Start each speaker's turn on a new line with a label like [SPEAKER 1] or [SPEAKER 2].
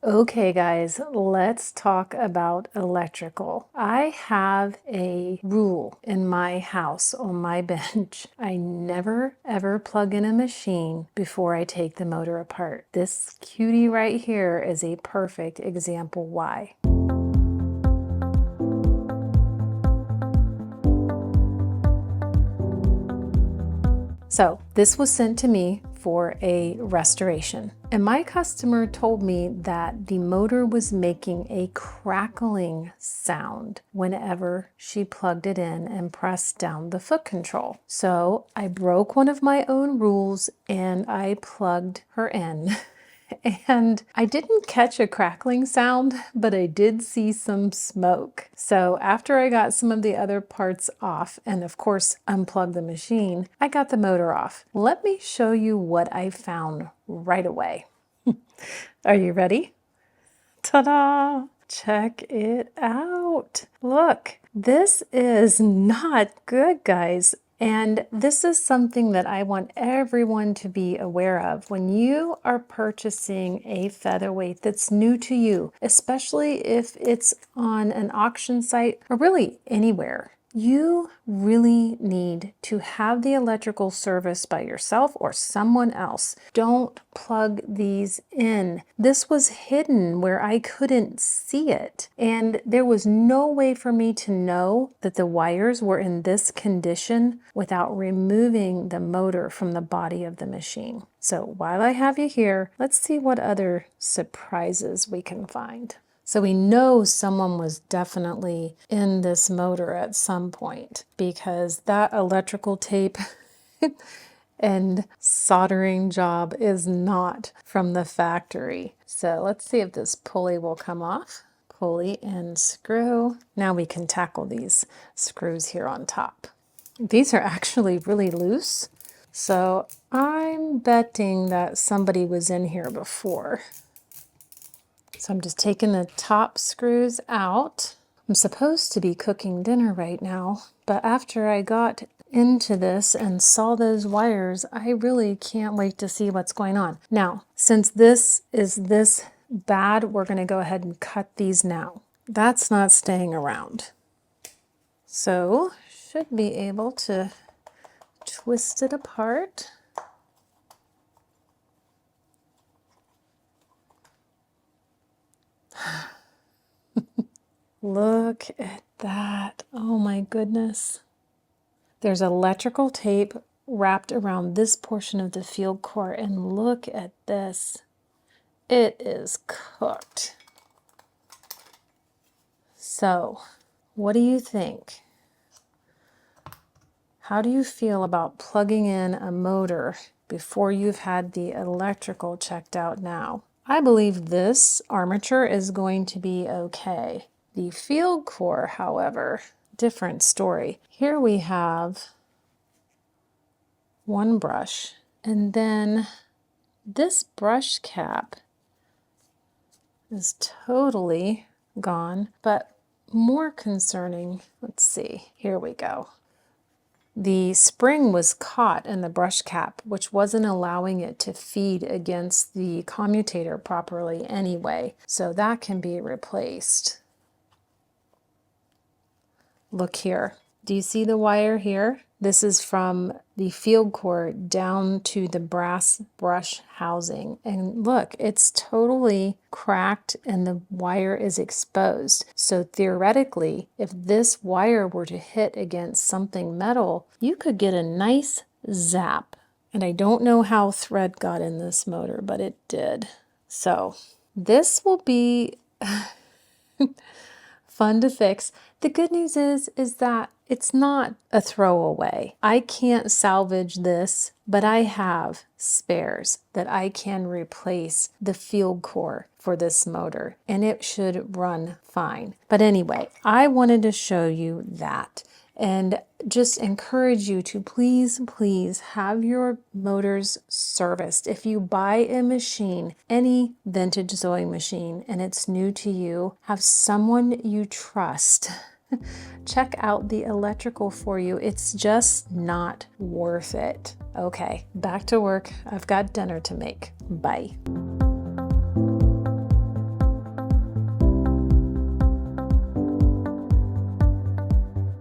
[SPEAKER 1] Okay, guys, let's talk about electrical. I have a rule in my house on my bench. I never ever plug in a machine before I take the motor apart. This cutie right here is a perfect example why. So this was sent to me for a restoration, and my customer told me that the motor was making a crackling sound whenever she plugged it in and pressed down the foot control. So I broke one of my own rules and I plugged her in. And I didn't catch a crackling sound, but I did see some smoke. So after I got some of the other parts off, and of course unplugged the machine, I got the motor off. Let me show you what I found right away. Are you ready? Ta-da! Check it out. Look, this is not good, guys. And this is something that I want everyone to be aware of. When you are purchasing a featherweight that's new to you, especially if it's on an auction site or really anywhere, you really need to have the electrical service by yourself or someone else. Don't plug these in. This was hidden where I couldn't see it. And there was no way for me to know that the wires were in this condition without removing the motor from the body of the machine. So while I have you here, let's see what other surprises we can find. So we know someone was definitely in this motor at some point because that electrical tape and soldering job is not from the factory. So let's see if this pulley will come off. Pulley and screw. Now we can tackle these screws here on top. These are actually really loose. So I'm betting that somebody was in here before. So I'm just taking the top screws out. I'm supposed to be cooking dinner right now, but after I got into this and saw those wires, I really can't wait to see what's going on. Now, since this is this bad, we're going to go ahead and cut these now. That's not staying around. So, should be able to twist it apart. Look at that. Oh my goodness. There's electrical tape wrapped around this portion of the field core, and look at this. It is cooked. So, what do you think? How do you feel about plugging in a motor before you've had the electrical checked out now? I believe this armature is going to be okay. The field core, however, different story. Here we have one brush, and then this brush cap is totally gone, but more concerning, let's see, here we go. The spring was caught in the brush cap, which wasn't allowing it to feed against the commutator properly anyway, so that can be replaced. Look here. Do you see the wire here? This is from the field core down to the brass brush housing. And look, it's totally cracked and the wire is exposed. So theoretically, if this wire were to hit against something metal, you could get a nice zap. And I don't know how thread got in this motor, but it did. So this will be fun to fix. The good news is that it's not a throwaway. I can't salvage this, but I have spares that I can replace the field core for this motor, and it should run fine. But anyway, I wanted to show you that and just encourage you to please have your motors serviced. If you buy a machine, any vintage sewing machine, and it's new to you, have someone you trust check out the electrical for you. It's just not worth it. Okay, back to work. I've got dinner to make. Bye.